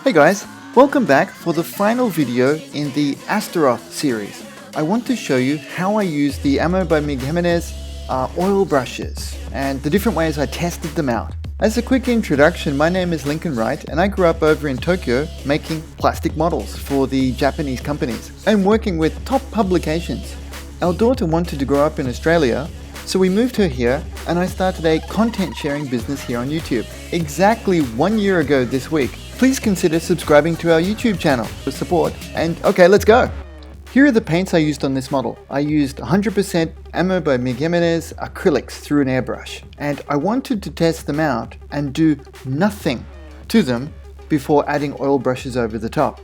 Hey guys, welcome back for the final video in the Astaroth series. I want to show you how I use the Ammo by Mig Jimenez oil brushes and the different ways I tested them out. As a quick introduction, my name is Linc and Wright and I grew up over in Tokyo making plastic models for the Japanese companies and working with top publications. Our daughter wanted to grow up in Australia, so we moved her here and I started a content sharing business here on YouTube. Exactly 1 year ago this week. Please consider subscribing to our YouTube channel for support. And okay, let's go. Here are the paints I used on this model. I used 100% Ammo by Mig Jimenez acrylics through an airbrush. And I wanted to test them out and do nothing to them before adding oil brushes over the top.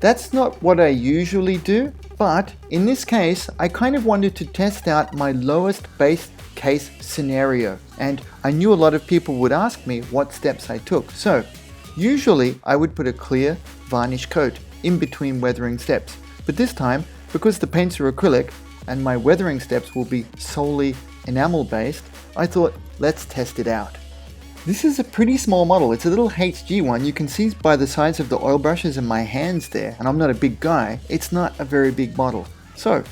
That's not what I usually do, but in this case, I kind of wanted to test out my lowest base case scenario. And I knew a lot of people would ask me what steps I took. So usually I would put a clear varnish coat in between weathering steps. But this time, because the paints are acrylic and my weathering steps will be solely enamel based, I thought, let's test it out. This is a pretty small model. It's a little HG one. You can see by the size of the oil brushes in my hands there, and I'm not a big guy, it's not a very big model. So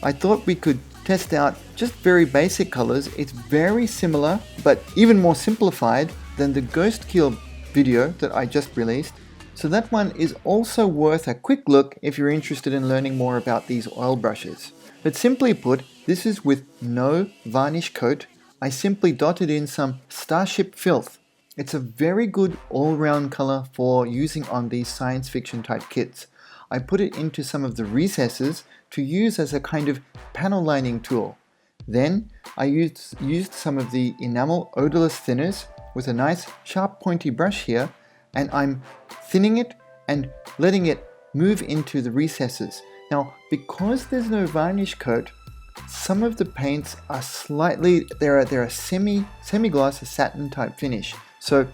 I thought we could test out just very basic colors. It's very similar, but even more simplified than the Ghost Kill video that I just released. So that one is also worth a quick look if you're interested in learning more about these oil brushes. But simply put, this is with no varnish coat. I simply dotted in some Starship Filth. It's a very good all-round color for using on these science fiction type kits. I put it into some of the recesses to use as a kind of panel lining tool. Then I used some of the enamel odorless thinners with a nice sharp pointy brush here, and I'm thinning it and letting it move into the recesses. Now, because there's no varnish coat, some of the paints are slightly, they're a semi-gloss, a satin type finish. So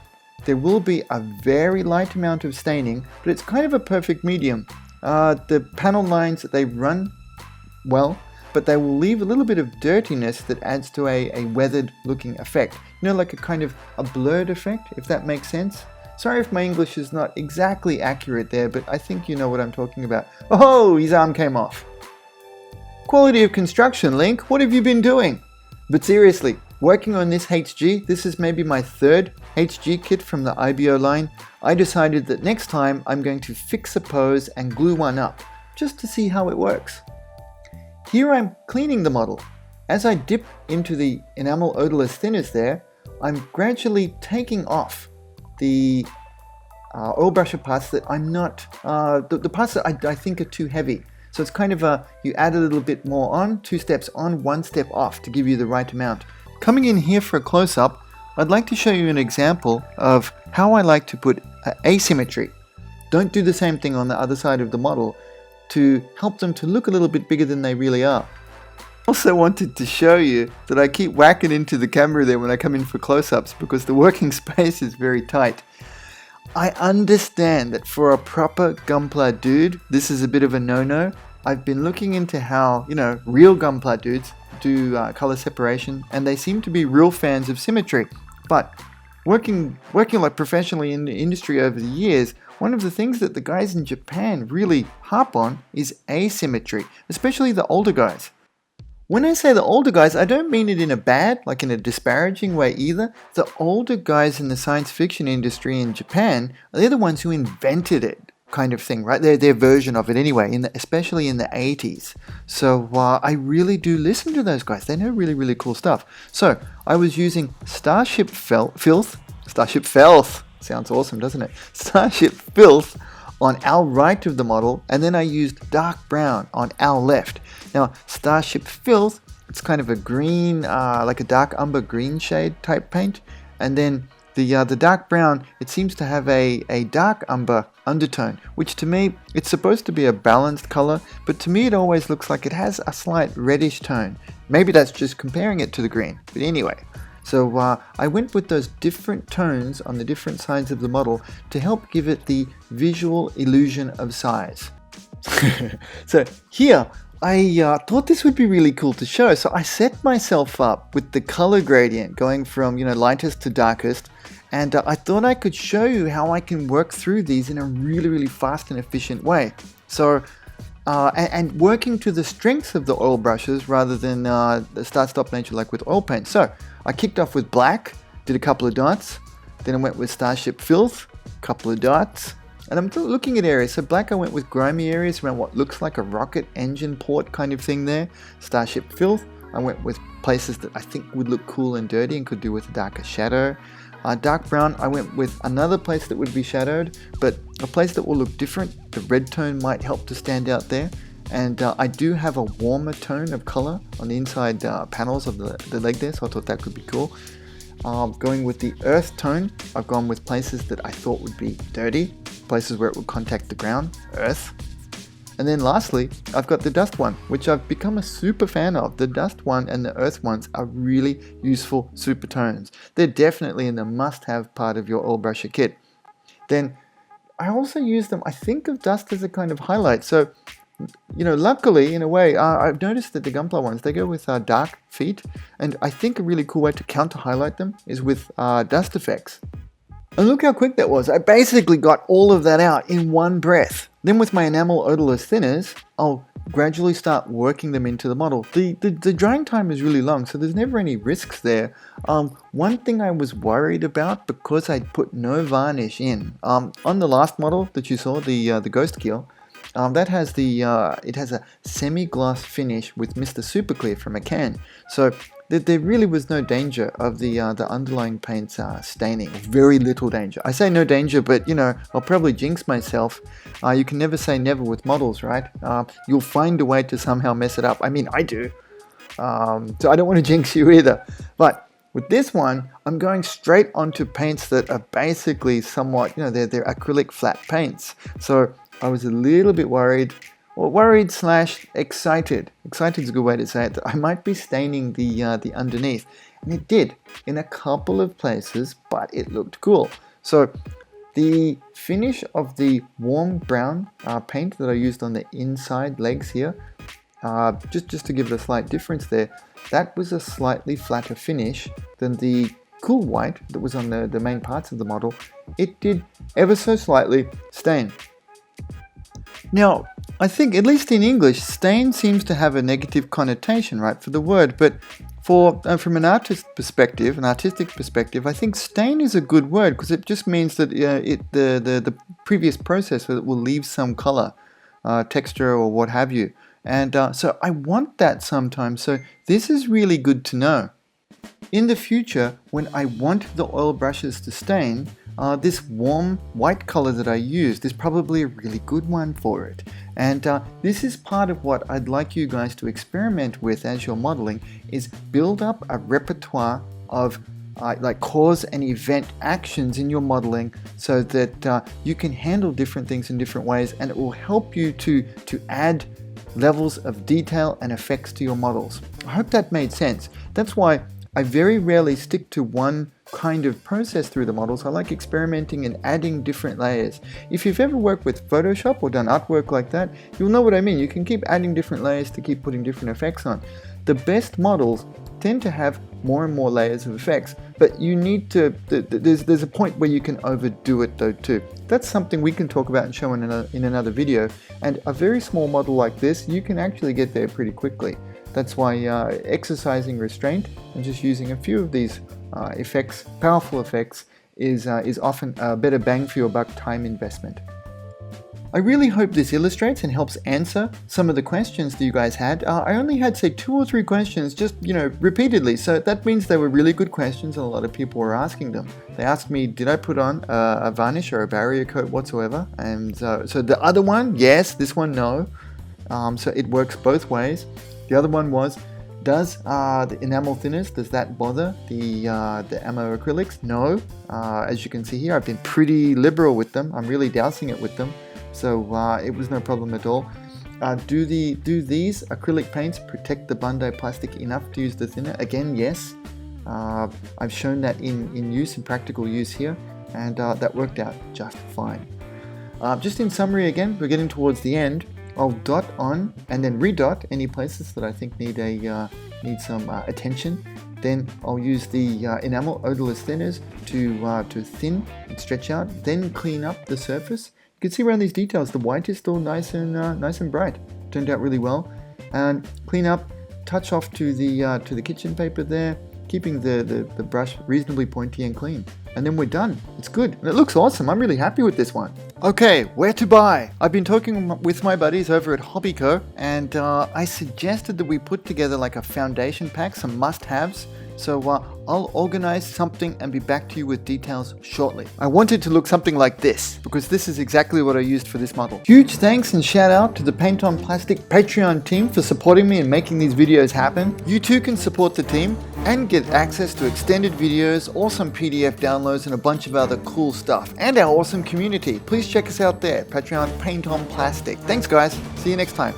there will be a very light amount of staining, but it's kind of a perfect medium. The panel lines, they run well, but they will leave a little bit of dirtiness that adds to a weathered looking effect. You know, like a kind of a blurred effect, if that makes sense. Sorry if my English is not exactly accurate there, but I think you know what I'm talking about. Oh, his arm came off. Quality of construction, Linc, what have you been doing? But seriously, working on this HG, this is maybe my third HG kit from the IBO line. I decided that next time I'm going to fix a pose and glue one up, just to see how it works. Here I'm cleaning the model. As I dip into the enamel odorless thinners there, I'm gradually taking off the oil brusher parts that I'm not, the parts that I think are too heavy. So it's kind of you add a little bit more on, 2 steps on, 1 step off to give you the right amount. Coming in here for a close-up, I'd like to show you an example of how I like to put asymmetry. Don't do the same thing on the other side of the model to help them to look a little bit bigger than they really are. Also wanted to show you that I keep whacking into the camera there when I come in for close-ups because the working space is very tight. I understand that for a proper Gunpla dude, this is a bit of a no-no. I've been looking into how, you know, real Gunpla dudes do color separation, and they seem to be real fans of symmetry. But working like professionally in the industry over the years, one of the things that the guys in Japan really harp on is asymmetry, especially the older guys. When I say the older guys, I don't mean it in a bad, like in a disparaging way either. The older guys in the science fiction industry in Japan, they're the ones who invented it, kind of thing, right? Their version of it anyway, especially in the 80s. So I really do listen to those guys. They know really, really cool stuff. So I was using Starship Filth, sounds awesome, doesn't it? Starship Filth on our right of the model, and then I used dark brown on our left. Now, Starship Filth, it's kind of a green, like a dark umber green shade type paint, and then the dark brown, it seems to have a dark umber undertone, which to me, it's supposed to be a balanced color, but to me it always looks like it has a slight reddish tone. Maybe that's just comparing it to the green, but anyway. So I went with those different tones on the different sides of the model to help give it the visual illusion of size. So here, I thought this would be really cool to show. So I set myself up with the color gradient going from, lightest to darkest, And I thought I could show you how I can work through these in a really fast and efficient way. So, and working to the strengths of the oil brushes rather than the start-stop nature like with oil paint. So, I kicked off with black, did a couple of dots, then I went with Starship Filth, a couple of dots, and I'm still looking at areas. So black, I went with grimy areas around what looks like a rocket engine port kind of thing there. Starship Filth, I went with places that I think would look cool and dirty and could do with a darker shadow. Dark brown, I went with another place that would be shadowed, but a place that will look different. The red tone might help to stand out there. And I do have a warmer tone of color on the inside panels of the leg there, so I thought that could be cool. Going with the earth tone, I've gone with places that I thought would be dirty, places where it would contact the ground, earth. And then lastly, I've got the dust one, which I've become a super fan of. The dust one and the earth ones are really useful super tones. They're definitely in the must-have part of your oil brusher kit. Then I also use them, I think of dust as a kind of highlight. So, you know, luckily, in a way, I've noticed that the Gunpla ones, they go with dark feet, and I think a really cool way to counter-highlight them is with dust effects. And look how quick that was. I basically got all of that out in one breath. Then with my enamel odorless thinners, I'll gradually start working them into the model. The drying time is really long, so there's never any risks there. One thing I was worried about, because I put no varnish in, on the last model that you saw, the Ghost Keel, that has it has a semi-gloss finish with Mr. Super Clear from a can. So there really was no danger of the underlying paints staining. Very little danger. I say no danger, but you know, I'll probably jinx myself. You can never say never with models, right? You'll find a way to somehow mess it up. I mean, I do. So I don't want to jinx you either. But with this one, I'm going straight onto paints that are basically somewhat, you know, they're acrylic flat paints. So I was a little bit worried. Well, worried / excited. Excited is a good way to say it. That I might be staining the underneath, and it did in a couple of places, but it looked cool. So the finish of the warm brown paint that I used on the inside legs here, just to give it a slight difference there, that was a slightly flatter finish than the cool white that was on the main parts of the model. It did ever so slightly stain. Now, I think, at least in English, stain seems to have a negative connotation, right, for the word, but from an artistic perspective, I think stain is a good word, because it just means that the previous process will leave some color, texture, or what have you. And so I want that sometimes, so this is really good to know. In the future, when I want the oil brushes to stain, this warm white color that I used is probably a really good one for it. And this is part of what I'd like you guys to experiment with as you're modeling, is build up a repertoire of like cause and event actions in your modeling, so that you can handle different things in different ways, and it will help you to add levels of detail and effects to your models. I hope that made sense. That's why I very rarely stick to one kind of process through the models. I like experimenting and adding different layers. If you've ever worked with Photoshop or done artwork like that, you'll know what I mean. You can keep adding different layers to keep putting different effects on. The best models tend to have more and more layers of effects, but you need to, there's a point where you can overdo it though too. That's something we can talk about and show in another video, and a very small model like this, you can actually get there pretty quickly. That's why exercising restraint and just using a few of these effects, powerful effects, is often a better bang for your buck time investment. I really hope this illustrates and helps answer some of the questions that you guys had. I only had, say, 2 or 3 questions, just, you know, repeatedly. So that means they were really good questions and a lot of people were asking them. They asked me, did I put on a varnish or a barrier coat whatsoever? And so the other one, yes. This one, no. So it works both ways. The other one was, does the enamel thinners, does that bother the ammo acrylics? No. As you can see here, I've been pretty liberal with them. I'm really dousing it with them. So it was no problem at all. Do these acrylic paints protect the Bandai plastic enough to use the thinner? Again, yes. I've shown that in use, in practical use here, and that worked out just fine. Just in summary again, we're getting towards the end. I'll dot on and then redot any places that I think need some attention Then I'll use the enamel odorless thinners to thin and stretch out, then clean up the surface. You can see around these details, the white is still nice and bright. Turned out really well. And clean up, touch off to the kitchen paper there, keeping the brush reasonably pointy and clean. And then we're done. It's good. And it looks awesome. I'm really happy with this one. Okay, where to buy? I've been talking with my buddies over at Hobbyco, and I suggested that we put together like a foundation pack, some must-haves. So I'll organize something and be back to you with details shortly. I want it to look something like this, because this is exactly what I used for this model. Huge thanks and shout out to the Paint on Plastic Patreon team for supporting me and making these videos happen. You too can support the team and get access to extended videos, awesome PDF downloads, and a bunch of other cool stuff. And our awesome community. Please check us out there, Patreon Paint on Plastic. Thanks guys, see you next time.